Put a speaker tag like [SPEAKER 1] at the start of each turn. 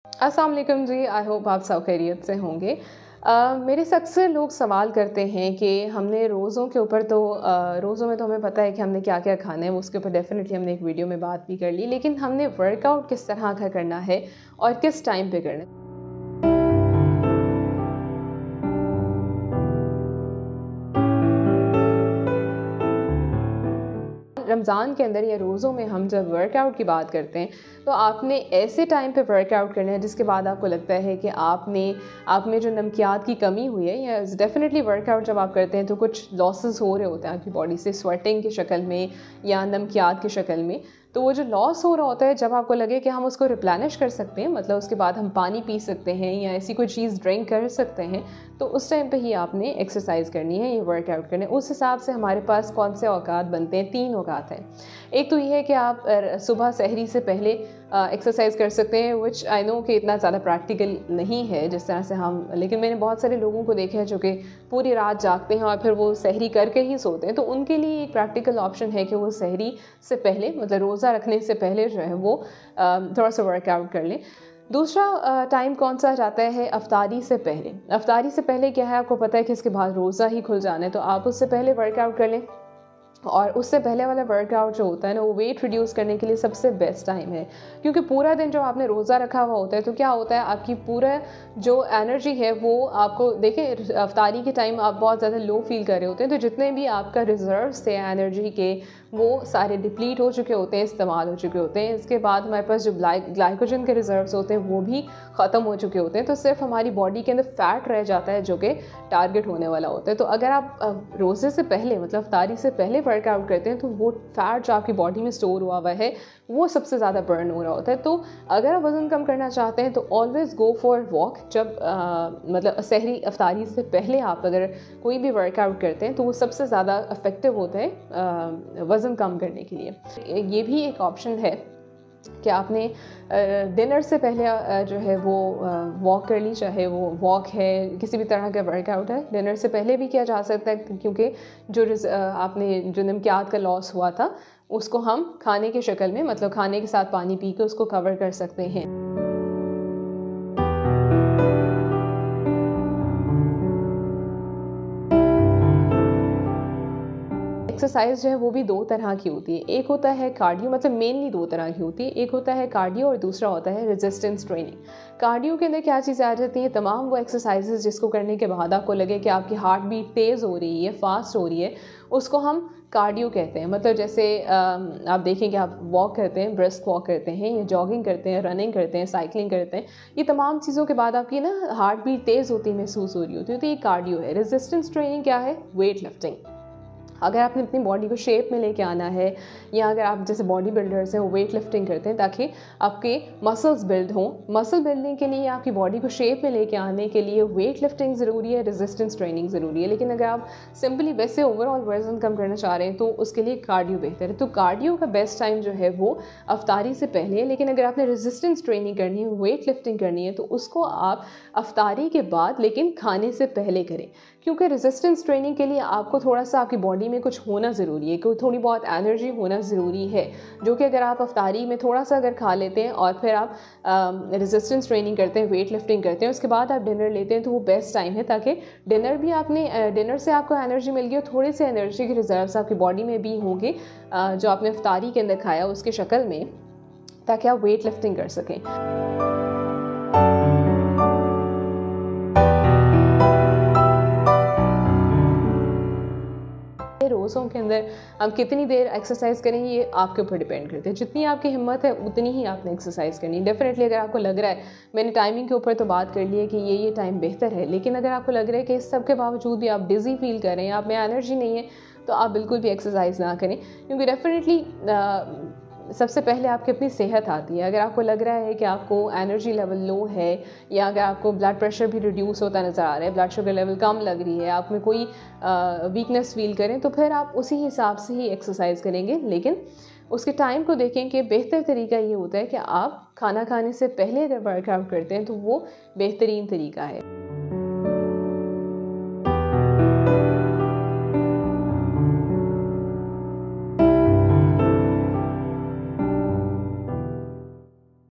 [SPEAKER 1] अस्सलाम वालेकुम जी। I hope आप सब खैरियत से होंगे। मेरे से अक्सर लोग सवाल करते हैं कि हमने रोज़ों के ऊपर तो रोज़ों में तो हमें पता है कि हमने क्या-क्या खाना है, उसके ऊपर डेफ़िनेटली हमने एक वीडियो में बात भी कर ली, लेकिन हमने वर्कआउट किस तरह का करना है और किस टाइम पे करना है। रमज़ान के अंदर या रोज़ों में हम जब वर्कआउट की बात करते हैं तो आपने ऐसे टाइम पे वर्कआउट करना है जिसके बाद आपको लगता है कि आप में जो नमकियात की कमी हुई है, या डेफिनेटली वर्कआउट जब आप करते हैं तो कुछ लॉसेस हो रहे होते हैं आपकी बॉडी से, स्वेटिंग की शक्ल में या नमकियात की शक्ल में। तो वो जो लॉस हो रहा होता है, जब आपको लगे कि हम उसको रिप्लेनिश कर सकते हैं, मतलब उसके बाद हम पानी पी सकते हैं या ऐसी कोई चीज़ ड्रिंक कर सकते हैं, तो उस टाइम पे ही आपने एक्सरसाइज करनी है, ये वर्कआउट करना है। उस हिसाब से हमारे पास कौन से औकात बनते हैं? 3 औकात हैं। एक तो ये है कि आप सुबह सहरी से पहले एक्सरसाइज कर सकते हैं, विच आई नो कि इतना ज़्यादा प्रैक्टिकल नहीं है जिस तरह से हम, लेकिन मैंने बहुत सारे लोगों को देखा है जो कि पूरी रात जागते हैं और फिर वो सहरी करके ही सोते हैं। तो उनके लिए एक प्रैक्टिकल ऑप्शन है कि वो सहरी से पहले, मतलब रोज़ा रखने से पहले जो है वो थोड़ा सा वर्कआउट कर लें। दूसरा टाइम कौन सा जाता है? अफ्तारी से पहले। अफ्तारी से पहले क्या है, आपको पता है कि इसके बाद रोज़ा ही खुल जाना है, तो आप उससे पहले वर्कआउट कर लें। और उससे पहले वाला वर्कआउट जो होता है ना, वो वेट रिड्यूस करने के लिए सबसे बेस्ट टाइम है, क्योंकि पूरा दिन जो आपने रोज़ा रखा हुआ होता है, तो क्या होता है, आपकी पूरा जो एनर्जी है वो आपको, देखिए अफ्तारी के टाइम आप बहुत ज़्यादा लो फील कर रहे होते हैं, तो जितने भी आपका रिजर्व्स थे एनर्जी के, वो सारे डिप्लीट हो चुके होते हैं, इस्तेमाल हो चुके होते हैं। इसके बाद हमारे पास जो ग्लाइकोजन के रिजर्व्स होते हैं वो भी ख़त्म हो चुके होते हैं, तो सिर्फ हमारी बॉडी के अंदर फ़ैट रह जाता है जो कि टारगेट होने वाला होता है। तो अगर आप रोज़े से पहले, मतलब अफ्तारी से पहले वर्कआउट करते हैं, तो वो फ़ैट जो आपकी बॉडी में स्टोर हुआ हुआ है वो सबसे ज़्यादा बर्न हो रहा होता है। तो अगर आप वज़न कम करना चाहते हैं तो ऑलवेज़ गो फॉर वॉक। जब मतलब सहरी अफ्तारी से पहले आप अगर कोई भी वर्कआउट करते हैं तो वो सबसे ज़्यादा इफ़ेक्टिव होता है वज़न कम करने के लिए। ये भी एक ऑप्शन है कि आपने डिनर से पहले जो है वो वॉक कर ली, चाहे वो वॉक है, किसी भी तरह का वर्कआउट है, डिनर से पहले भी किया जा सकता है, क्योंकि जो आपने जो नमकियात का लॉस हुआ था उसको हम खाने की शक्ल में, मतलब खाने के साथ पानी पी के उसको कवर कर सकते हैं। एक्सरसाइज जो है वो भी 2 तरह की होती है। एक होता है कार्डियो, मतलब मेनली 2 तरह की होती है। एक होता है कार्डियो और दूसरा होता है रेजिस्टेंस ट्रेनिंग। कार्डियो के अंदर क्या चीज़ें आ जाती हैं? तमाम वो एक्सरसाइजेज जिसको करने के बाद आपको लगे कि आपकी हार्ट बीट तेज़ हो रही है, फास्ट हो रही है, उसको हम कार्डियो कहते हैं। मतलब जैसे आप देखें कि आप वॉक करते हैं, ब्रिस्क वॉक करते हैं या जॉगिंग करते हैं, रनिंग करते हैं, साइकिलिंग करते हैं, ये तमाम चीज़ों के बाद आपकी ना हार्ट बीट तेज़ होती महसूस हो रही होती है, तो ये कार्डियो है। रेजिस्टेंस ट्रेनिंग क्या है? Weight lifting. अगर आपने अपनी बॉडी को शेप में लेके आना है, या अगर आप जैसे बॉडी बिल्डर्स हैं वो वेट लिफ्टिंग करते हैं ताकि आपके मसल्स बिल्ड हों, मसल बिल्डिंग के लिए, आपकी बॉडी को शेप में लेके आने के लिए वेट लिफ्टिंग ज़रूरी है, रेजिस्टेंस ट्रेनिंग ज़रूरी है। लेकिन अगर आप सिंपली वैसे ओवरऑल वज़न कम करना चाह रहे हैं तो उसके लिए कार्डियो बेहतर है। तो कार्डियो का बेस्ट टाइम जो है वो अफ्तारी से पहले है, लेकिन अगर आपने रेजिस्टेंस ट्रेनिंग करनी है, वेट लिफ्टिंग करनी है, तो उसको आप अफ्तारी के बाद, लेकिन खाने से पहले करें, क्योंकि रेजिस्टेंस ट्रेनिंग के लिए आपको थोड़ा सा आपकी बॉडी में कुछ होना ज़रूरी है, कोई थोड़ी बहुत एनर्जी होना ज़रूरी है, जो कि अगर आप अफ्तारी में थोड़ा सा अगर खा लेते हैं और फिर आप रेजिस्टेंस ट्रेनिंग करते हैं, वेट लिफ्टिंग करते हैं, उसके बाद आप डिनर लेते हैं, तो वो बेस्ट टाइम है, ताकि डिनर भी आपने डिनर से आपको एनर्जी मिल गई और थोड़ी सी एनर्जी के रिजर्व्स आपकी बॉडी में भी होंगे जो आपने अफ्तारी के अंदर खाया उसकी शक्ल में, ताकि आप वेट लिफ्टिंग कर सकें। रोज़ों के अंदर हम कितनी देर एक्सरसाइज करें ये आपके ऊपर डिपेंड करते हैं। जितनी आपकी हिम्मत है उतनी ही आपने एक्सरसाइज करनी है। डेफिनेटली अगर आपको लग रहा है, मैंने टाइमिंग के ऊपर तो बात कर ली है कि ये टाइम बेहतर है, लेकिन अगर आपको लग रहा है कि इस सब के बावजूद भी आप डिज़ी फील कर रहे हैं, आप में एनर्जी नहीं है, तो आप बिल्कुल भी एक्सरसाइज ना करें, क्योंकि डेफिनेटली सबसे पहले आपकी अपनी सेहत आती है। अगर आपको लग रहा है कि आपको एनर्जी लेवल लो है, या अगर आपको ब्लड प्रेशर भी रिड्यूस होता नज़र आ रहा है, ब्लड शुगर लेवल कम लग रही है, आप में कोई वीकनेस फील करें, तो फिर आप उसी हिसाब से ही एक्सरसाइज करेंगे। लेकिन उसके टाइम को देखें कि बेहतर तरीका ये होता है कि आप खाना खाने से पहले अगर वर्कआउट करते हैं तो वो बेहतरीन तरीका है।